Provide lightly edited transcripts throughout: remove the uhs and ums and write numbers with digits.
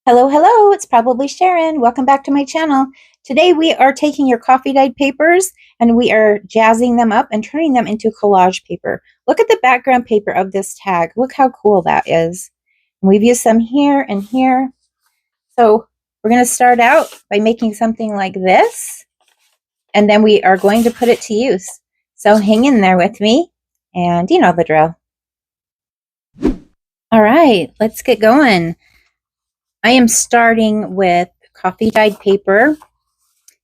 Hello, hello, it's probably Sharon. Welcome back to my channel. Today we are taking your coffee dyed papers and we are jazzing them up and turning them into collage paper. Look at the background paper of this tag. Look how cool that is. And we've used some here and here. So we're going to start out by making something like this, and then we are going to put it to use. So hang in there with me, and you know the drill. All right, let's get going. I am starting with coffee dyed paper.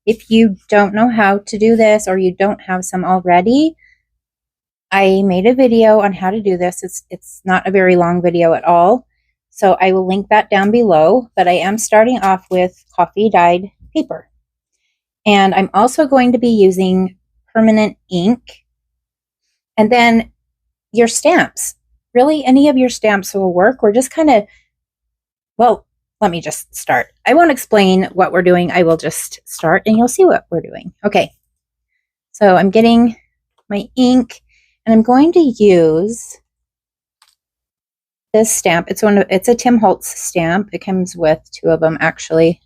If you don't know how to do this or you don't have some already, I made a video on how to do this. It's not a very long video at all, so I will link that down below, but I am starting off with coffee dyed paper. And I'm also going to be using permanent ink, and then your stamps. Really, any of your stamps will work. We're just kind of, well, let me just start. I won't explain what we're doing. I will just start and you'll see what we're doing. Okay, so I'm getting my ink and I'm going to use this stamp. It's a Tim Holtz stamp. It comes with two of them actually.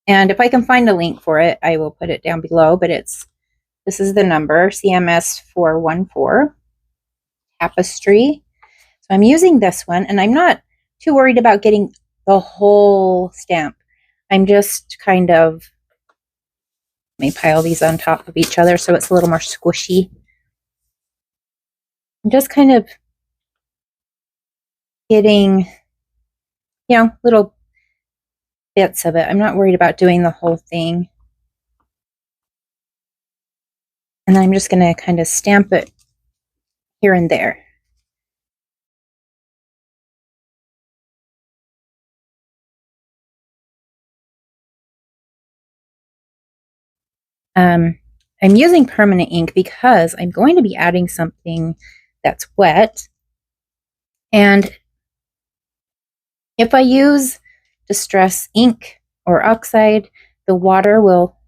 And if I can find a link for it, I will put it down below, but this is the number, CMS 414 Tapestry. So I'm using this one, and I'm not too worried about getting the whole stamp. I'm just kind of, let me pile these on top of each other so it's a little more squishy. I'm just kind of getting, little bits of it. I'm not worried about doing the whole thing. And I'm just going to kind of stamp it here and there. I'm using permanent ink because I'm going to be adding something that's wet. And if I use distress ink or oxide, the water will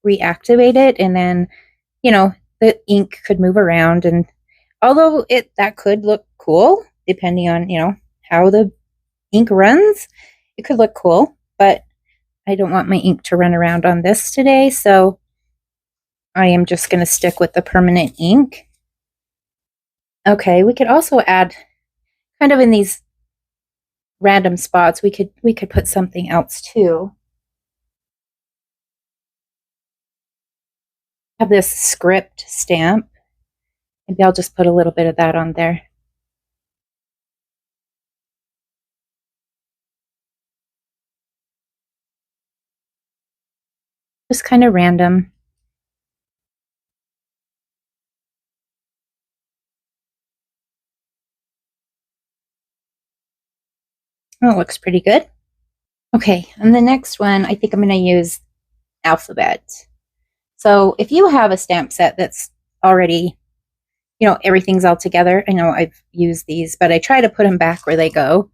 reactivate it, and then, the ink could move around. And although that could look cool, depending on, how the ink runs, it could look cool, but I don't want my ink to run around on this today, so I am just going to stick with the permanent ink. Okay, we could also add, kind of in these random spots, we could put something else too. I have this script stamp. Maybe I'll just put a little bit of that on there. Just kind of random. Oh, it looks pretty good. Okay, and the next one, I think I'm going to use alphabet. So if you have a stamp set that's already, everything's all together. I know I've used these, but I try to put them back where they go,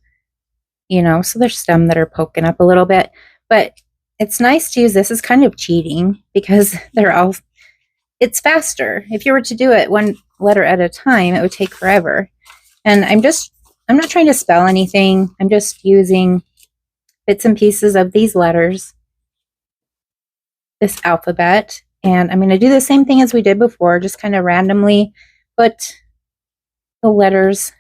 so there's some that are poking up a little bit, but it's nice to use this. Is kind of cheating because it's faster. If you were to do it one letter at a time, it would take forever. And I'm not trying to spell anything. I'm just using bits and pieces of these letters, this alphabet, and I'm going to do the same thing as we did before, just kind of randomly put the letters,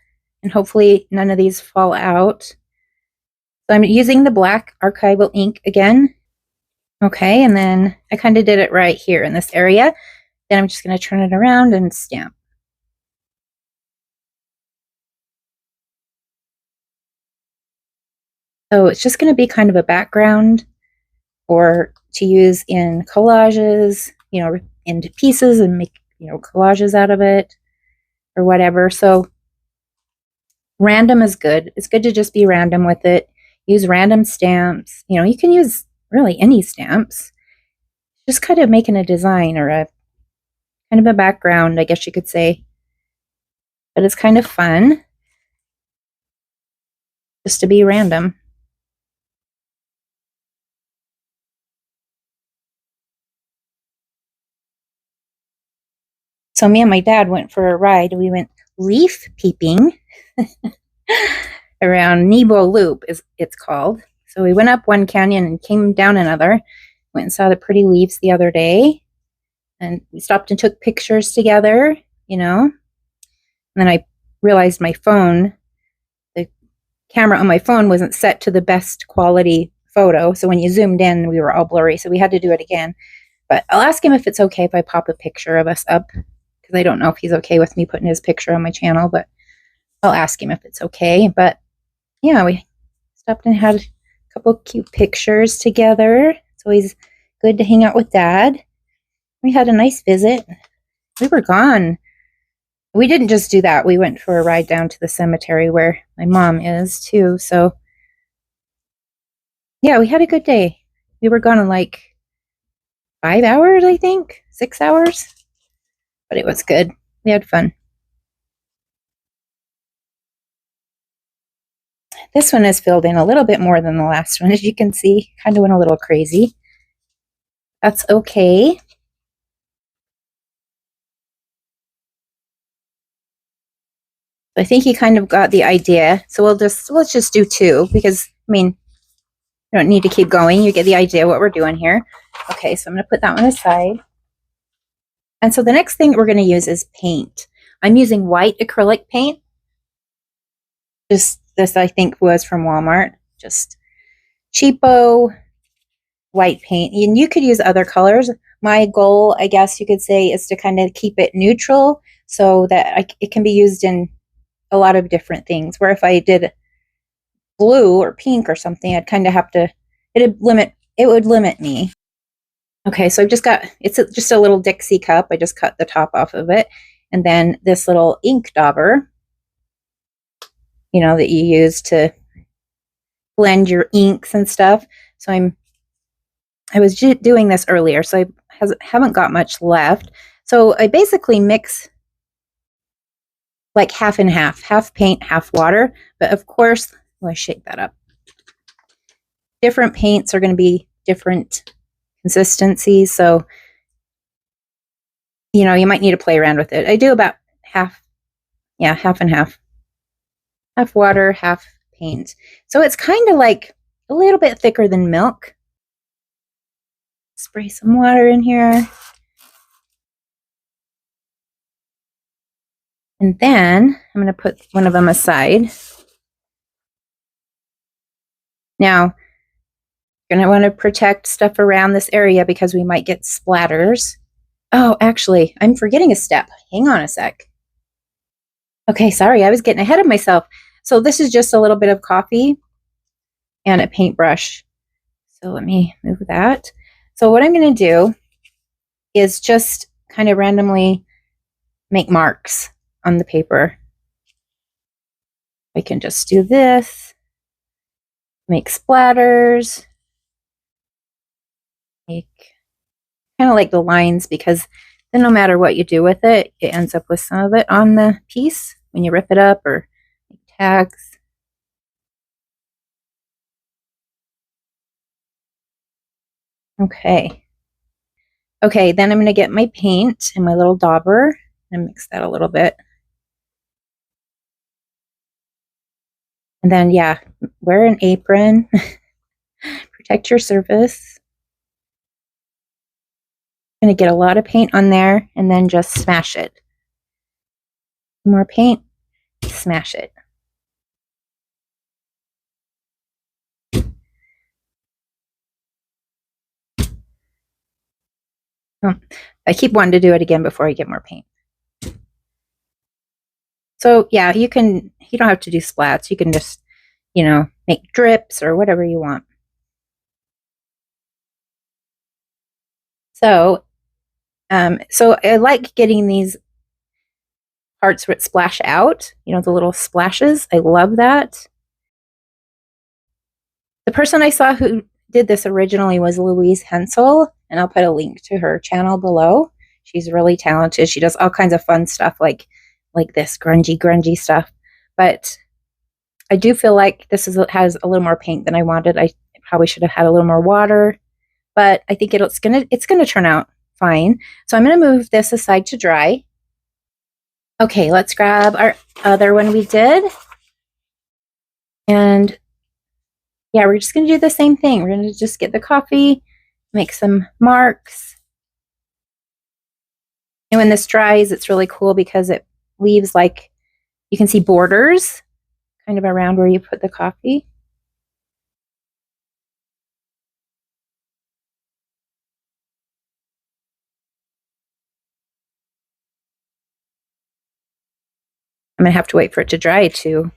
and hopefully none of these fall out. So I'm using the black archival ink again. Okay, and then I kind of did it right here in this area. Then I'm just going to turn it around and stamp. So it's just going to be kind of a background, or to use in collages, into pieces and make, collages out of it or whatever. So random is good. It's good to just be random with it. Use random stamps. You can use really any stamps. Just kind of making a design or a kind of a background, I guess you could say. But it's kind of fun just to be random. So me and my dad went for a ride. We went leaf peeping around Nebo Loop, it's called. So we went up one canyon and came down another. Went and saw the pretty leaves the other day. And we stopped and took pictures together, you know. And then I realized my phone, the camera on my phone wasn't set to the best quality photo. So when you zoomed in, we were all blurry. So we had to do it again. But I'll ask him if it's okay if I pop a picture of us up, because I don't know if he's okay with me putting his picture on my channel, but I'll ask him if it's okay. But yeah, we stopped and had a couple cute pictures together. It's always good to hang out with Dad. We had a nice visit. We were gone. We didn't just do that. We went for a ride down to the cemetery where my mom is too. So yeah, we had a good day. We were gone in like 5 hours, I think, 6 hours, but it was good. We had fun. This one is filled in a little bit more than the last one, as you can see. Kind of went a little crazy. That's okay. I think he kind of got the idea. So let's just do two, because I mean, you don't need to keep going. You get the idea what we're doing here. Okay, so I'm going to put that one aside. And so the next thing we're going to use is paint. I'm using white acrylic paint. Just this, I think, was from Walmart. Just cheapo white paint. And you could use other colors. My goal, I guess you could say, is to kind of keep it neutral so that it can be used in a lot of different things. Where if I did blue or pink or something, I'd kind of have to, it would limit me. Okay, so I've just got, it's just a little Dixie cup. I just cut the top off of it. And then this little ink dauber, you know, that you use to blend your inks and stuff. So I was doing this earlier, so I haven't got much left. So I basically mix like half and half paint, half water. But of course, I shake that up. Different paints are going to be different consistencies, so you know, you might need to play around with it. I do about half and half water, half paint. So it's kind of like a little bit thicker than milk. Spray some water in here. And then I'm going to put one of them aside. Now, you're going to want to protect stuff around this area because we might get splatters. Oh, actually, I'm forgetting a step. Hang on a sec. Okay, sorry, I was getting ahead of myself. So this is just a little bit of coffee and a paintbrush. So let me move that. So what I'm going to do is just kind of randomly make marks on the paper. I can just do this, make splatters, make kind of like the lines, because then no matter what you do with it, it ends up with some of it on the piece when you rip it up or make tags. Okay. Okay, then I'm going to get my paint and my little dauber and mix that a little bit. And then, yeah, wear an apron. Protect your surface. I'm going to get a lot of paint on there and then just smash it. More paint, smash it. Oh, I keep wanting to do it again before I get more paint. So yeah, you don't have to do splats. You can just, you know, make drips or whatever you want. So I like getting these parts where it splash out, you know, the little splashes. I love that. The person I saw who did this originally was Luise, and I'll put a link to her channel below. She's really talented. She does all kinds of fun stuff like this grungy stuff. But I do feel like this has a little more paint than I wanted. I probably should have had a little more water, but I think it's gonna turn out fine. So I'm gonna move this aside to dry. Okay, let's grab our other one we did. And yeah, we're just going to do the same thing. We're going to just get the coffee, make some marks. And when this dries, it's really cool because it leaves like, you can see borders kind of around where you put the coffee. I'm going to have to wait for it to dry to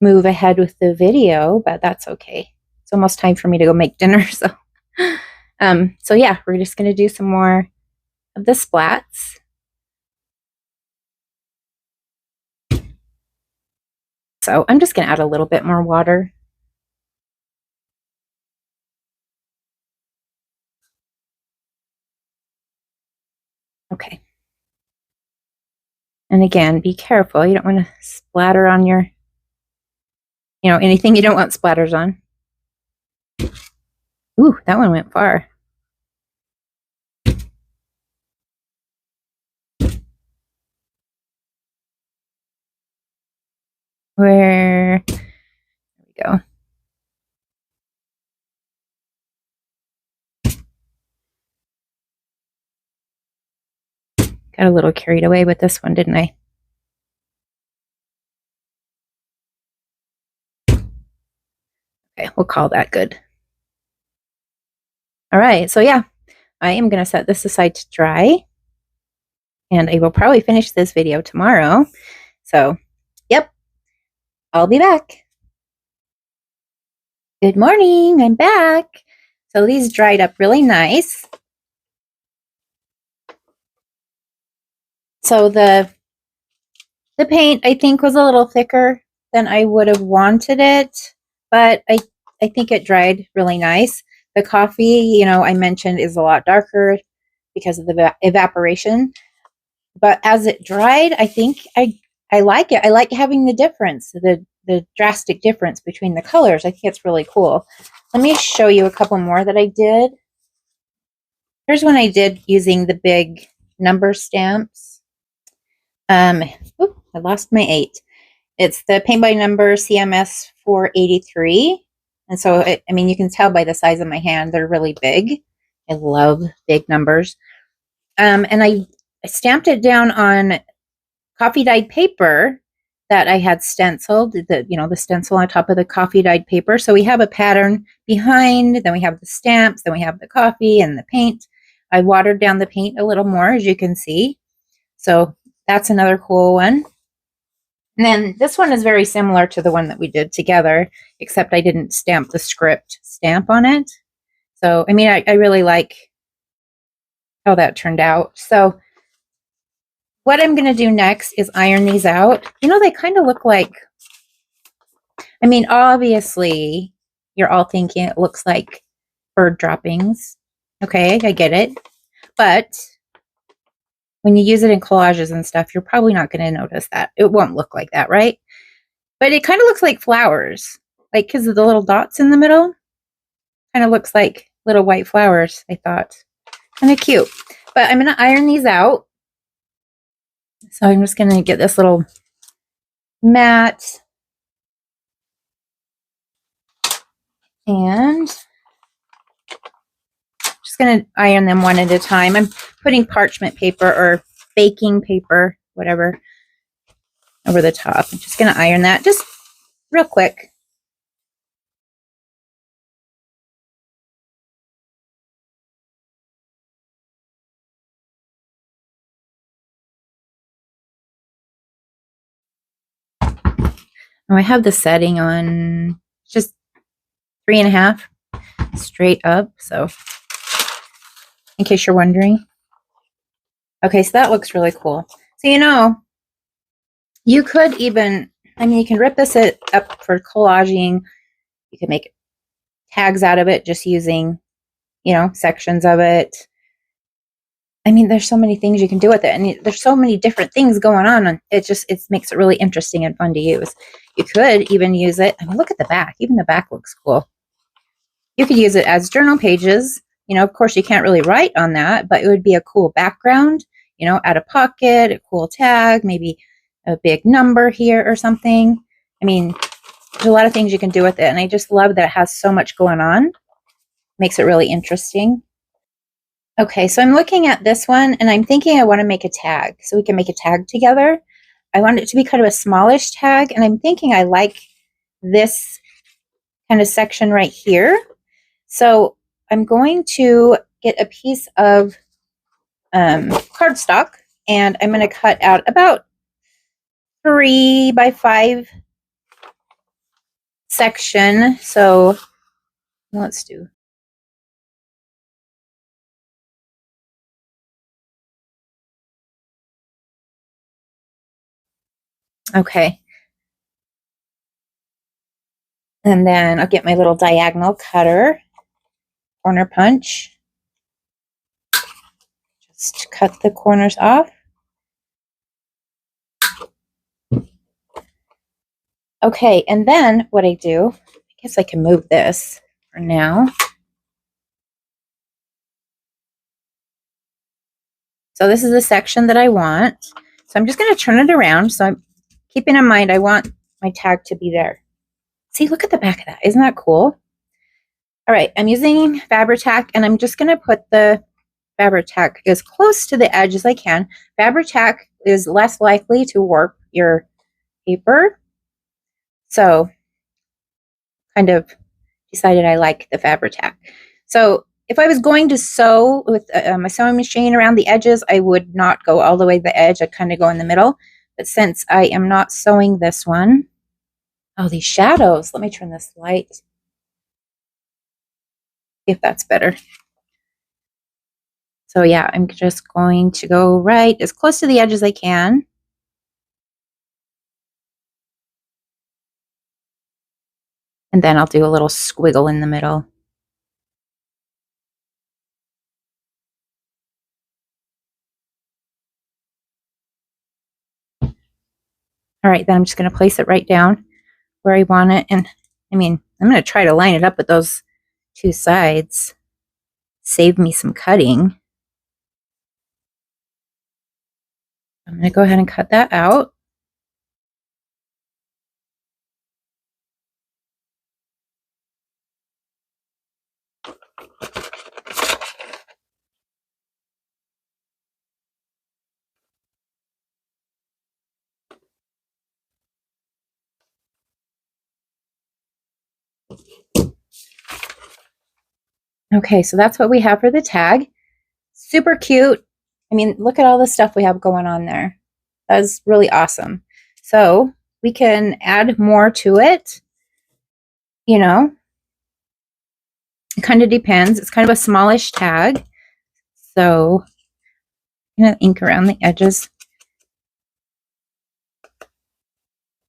move ahead with the video, but that's okay. It's almost time for me to go make dinner. So yeah, we're just going to do some more of the splats. So I'm just going to add a little bit more water. Okay. And again, be careful. You don't want to splatter on your, anything you don't want splatters on. Ooh, that one went far. There we go. Got a little carried away with this one, didn't I? Okay, we'll call that good. All right, so yeah, I am going to set this aside to dry. And I will probably finish this video tomorrow. So, yep, I'll be back. Good morning, I'm back. So these dried up really nice. So the paint, I think, was a little thicker than I would have wanted it, but I think it dried really nice. The coffee, I mentioned, is a lot darker because of the evaporation. But as it dried, I think I like it. I like having the difference, the drastic difference between the colors. I think it's really cool. Let me show you a couple more that I did. Here's one I did using the big number stamps. I lost my 8. It's the Paint by Number CMS 483. And so, you can tell by the size of my hand, they're really big. I love big numbers. And I stamped it down on coffee dyed paper that I had stenciled, the stencil on top of the coffee dyed paper. So we have a pattern behind, then we have the stamps, then we have the coffee and the paint. I watered down the paint a little more, as you can see. So that's another cool one. And then this one is very similar to the one that we did together, except I didn't stamp the script stamp on it. So, I really like how that turned out. So what I'm going to do next is iron these out. They kind of look like, obviously, you're all thinking it looks like bird droppings. Okay, I get it. But when you use it in collages and stuff, you're probably not going to notice that. It won't look like that, right? But it kind of looks like flowers, like because of the little dots in the middle. Kind of looks like little white flowers, I thought. Kind of cute. But I'm going to iron these out. So I'm just going to get this little mat and just going to iron them one at a time. I'm putting parchment paper or baking paper, whatever, over the top. I'm just going to iron that just real quick. Oh, I have the setting on just 3.5 straight up. So in case you're wondering. Okay, so that looks really cool. So, you could even, you can rip this up for collaging. You can make tags out of it just using, sections of it. There's so many things you can do with it. And there's so many different things going on. And it makes it really interesting and fun to use. You could even use it. Look at the back. Even the back looks cool. You could use it as journal pages. Of course, you can't really write on that, but it would be a cool background, add a pocket, a cool tag, maybe a big number here or something. There's a lot of things you can do with it, and I just love that it has so much going on. Makes it really interesting. Okay, so I'm looking at this one, and I'm thinking I want to make a tag, so we can make a tag together. I want it to be kind of a smallish tag, and I'm thinking I like this kind of section right here. So I'm going to get a piece of cardstock, and I'm going to cut out about 3 by 5 section. So let's do. Okay. And then I'll get my little diagonal cutter, corner punch. Just cut the corners off. Okay, and then what I do, I guess I can move this for now. So this is the section that I want. So I'm just going to turn it around. So I'm keeping in mind I want my tag to be there. See, look at the back of that. Isn't that cool? All right, I'm using Fabri-Tac, and I'm just going to put the Fabri-Tac as close to the edge as I can. Fabri-Tac is less likely to warp your paper. So kind of decided I like the Fabri-Tac. So if I was going to sew with my sewing machine around the edges, I would not go all the way to the edge. I'd kind of go in the middle. But since I am not sewing this one, oh, these shadows. Let me turn this light. See if that's better. So yeah, I'm just going to go right as close to the edge as I can. And then I'll do a little squiggle in the middle. All right, then I'm just going to place it right down where I want it. And I mean, I'm going to try to line it up with those two sides. Save me some cutting. I'm going to go ahead and cut that out. Okay, so that's what we have for the tag. Super cute. I mean, look at all the stuff we have going on there. That's really awesome. So we can add more to it. You know, it kind of depends. It's kind of a smallish tag. So I'm going to ink around the edges.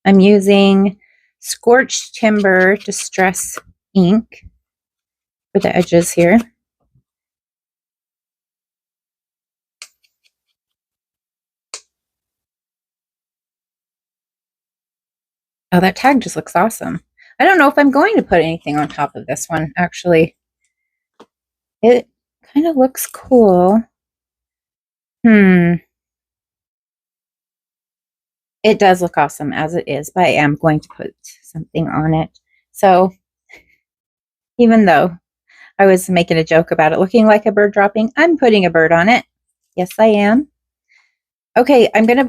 I'm using Scorched Timber Distress ink for the edges here. Oh, that tag just looks awesome. I don't know if I'm going to put anything on top of this one, actually. It kind of looks cool. It does look awesome as it is, but I am going to put something on it. So even though I was making a joke about it looking like a bird dropping, I'm putting a bird on it. Yes, I am. Okay, I'm going to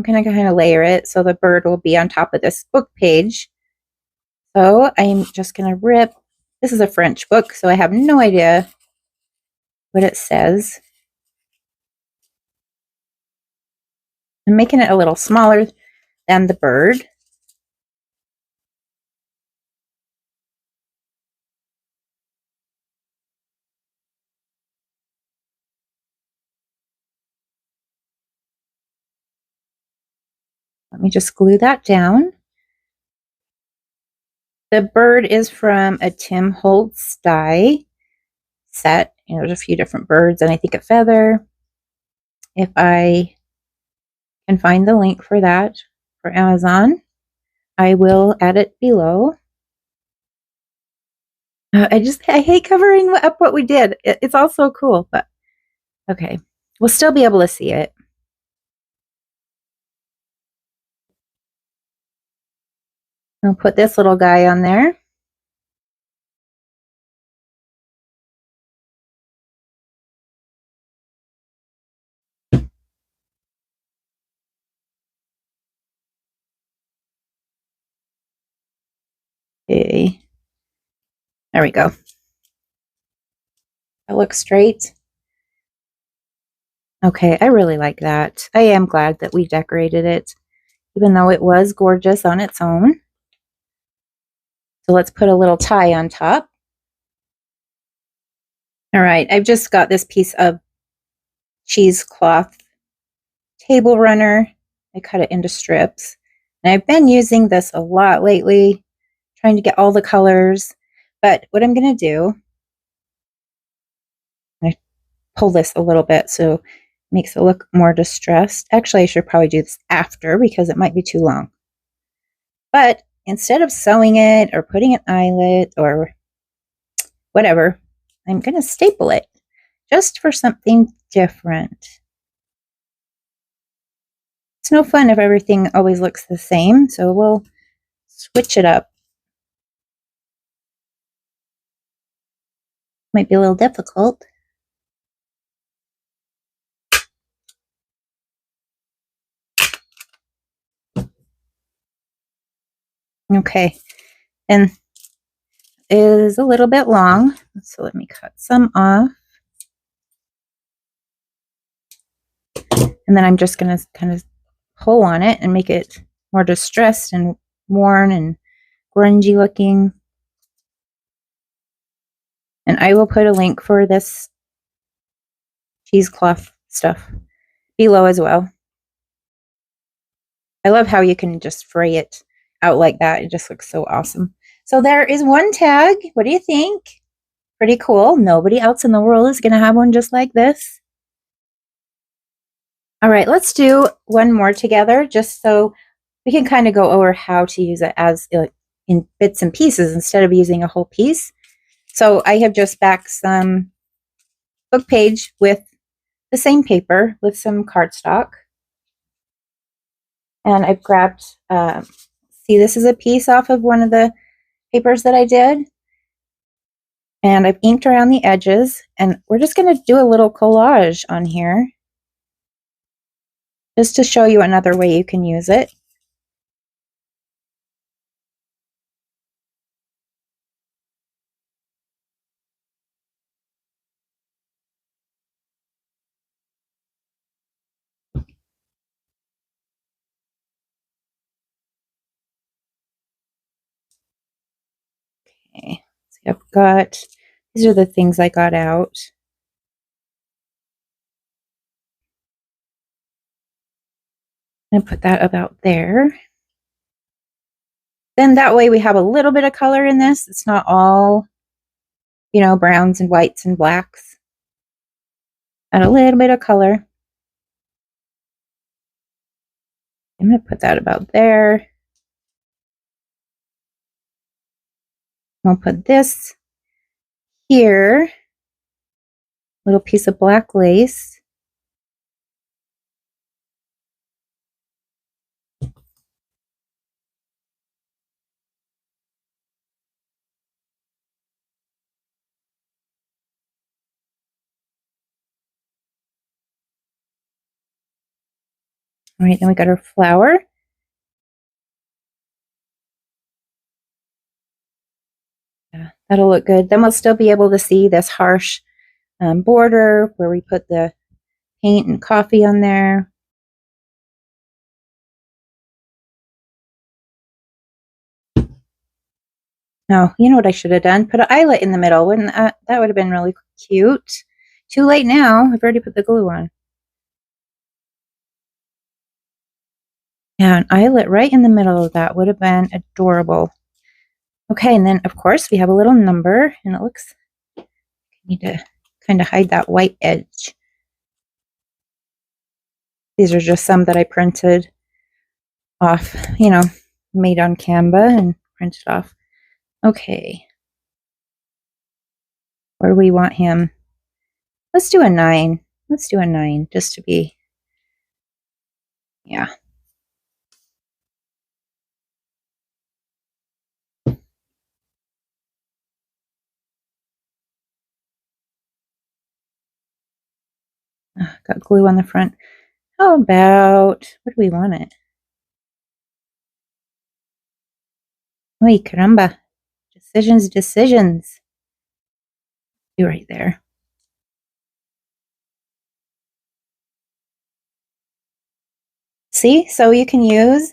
kind of layer it so the bird will be on top of this book page. So I'm just going to rip. This is a French book, so I have no idea what it says. I'm making it a little smaller than the bird. Let me just glue that down. The bird is from a Tim Holtz die set. You know, there's a few different birds and I think a feather. If I can find the link for that for Amazon, I will add it below. I hate covering up what we did. It's all so cool, but okay. We'll still be able to see it. I'll put this little guy on there. Okay. There we go. That looks straight. Okay, I really like that. I am glad that we decorated it, even though it was gorgeous on its own. So let's put a little tie on top. All right, I've just got this piece of cheesecloth table runner. I cut it into strips. And I've been using this a lot lately, trying to get all the colors. But what I'm going to do, I pull this a little bit so it makes it look more distressed. Actually, I should probably do this after because it might be too long. But instead of sewing it or putting an eyelet or whatever, I'm going to staple it just for something different. It's no fun if everything always looks the same, so we'll switch it up. Might be a little difficult. Okay, and it is a little bit long, so let me cut some off. And then I'm just going to kind of pull on it and make it more distressed and worn and grungy looking. And I will put a link for this cheesecloth stuff below as well. I love how you can just fray it out like that. It just looks so awesome. So there is one tag. What do you think? Pretty cool. Nobody else in the world is going to have one just like this. All right, let's do one more together just so we can kind of go over how to use it as in bits and pieces instead of using a whole piece. So I have just backed some book page with the same paper with some cardstock. And I've grabbed, see, this is a piece off of one of the papers that I did. And I've inked around the edges. And we're just going to do a little collage on here, just to show you another way you can use it. Okay, so I've got, these are the things I got out. I'm going to put that about there. Then that way we have a little bit of color in this. It's not all, you know, browns and whites and blacks. And a little bit of color. I'm going to put that about there. I'll put this here. Little piece of black lace. All right, then we got our flower. Yeah, that'll look good. Then we'll still be able to see this harsh border where we put the paint and coffee on there. Oh, you know what I should have done? Put an eyelet in the middle. Wouldn't that would have been really cute. Too late now. I've already put the glue on. Yeah, an eyelet right in the middle of that would have been adorable. Okay, and then of course we have a little number, and it looks, I need to kind of hide that white edge. These are just some that I printed off, you know, made on Canva and printed off. Okay. Where do we want him? Let's do a 9. Let's do a 9 just to be, yeah. Got glue on the front. How about, what do we want it? Uy, caramba. Decisions. You're right there. See, so you can use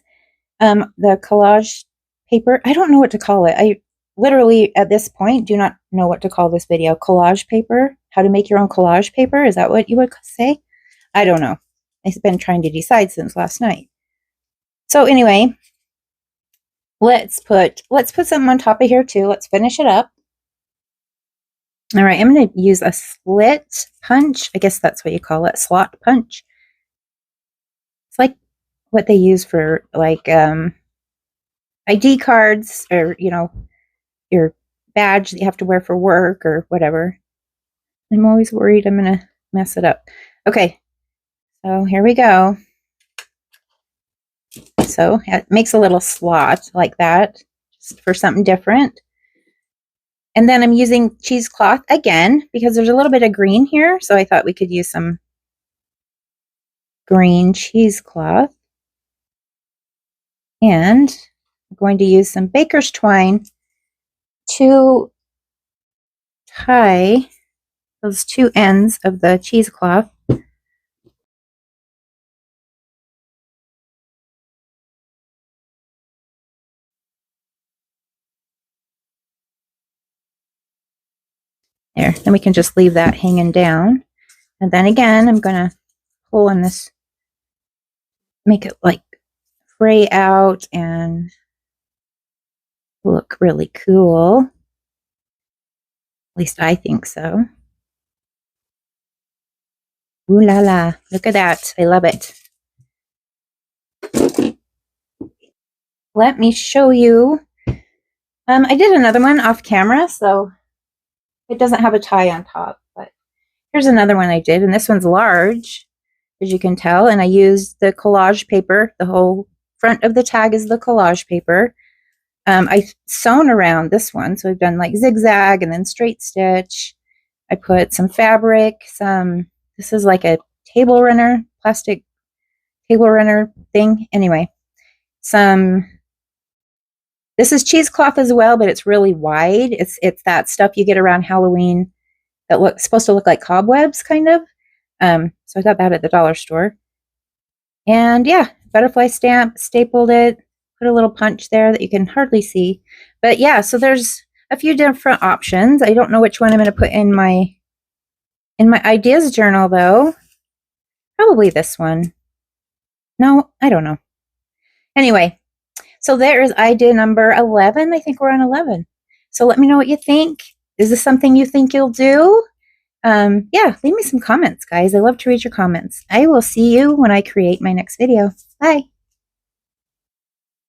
the collage paper. I don't know what to call it. I literally, at this point, do not know what to call this video. Collage paper? How to make your own collage paper? Is that what you would say? I don't know. I've been trying to decide since last night. So anyway, let's put something on top of here too. Let's finish it up. All right, I'm going to use a slit punch. I guess that's what you call it, slot punch. It's like what they use for like ID cards, or your badge that you have to wear for work or whatever. I'm always worried I'm going to mess it up. Okay, so here we go. So it makes a little slot like that, just for something different. And then I'm using cheesecloth again because there's a little bit of green here, so I thought we could use some green cheesecloth. And I'm going to use some baker's twine to tie those two ends of the cheesecloth. There, then we can just leave that hanging down. And then again, I'm going to pull on this, make it like fray out and look really cool. At least I think so. Ooh la la, look at that. I love it. Let me show you. I did another one off camera, so it doesn't have a tie on top, but here's another one I did, and this one's large, as you can tell, and I used the collage paper. The whole front of the tag is the collage paper. I've sewn around this one, so I've done like zigzag and then straight stitch. I put some fabric, this is like a table runner, plastic table runner thing. Anyway, this is cheesecloth as well, but it's really wide. It's that stuff you get around Halloween that supposed to look like cobwebs, kind of. So I got that at the dollar store. And yeah, butterfly stamp, stapled it, put a little punch there that you can hardly see. But yeah, so there's a few different options. I don't know which one I'm going to put in my ideas journal, though. Probably this one. No, I don't know. Anyway, so there is idea number 11. I think we're on 11. So let me know what you think. Is this something you think you'll do? Yeah, leave me some comments, guys. I love to read your comments. I will see you when I create my next video. Bye.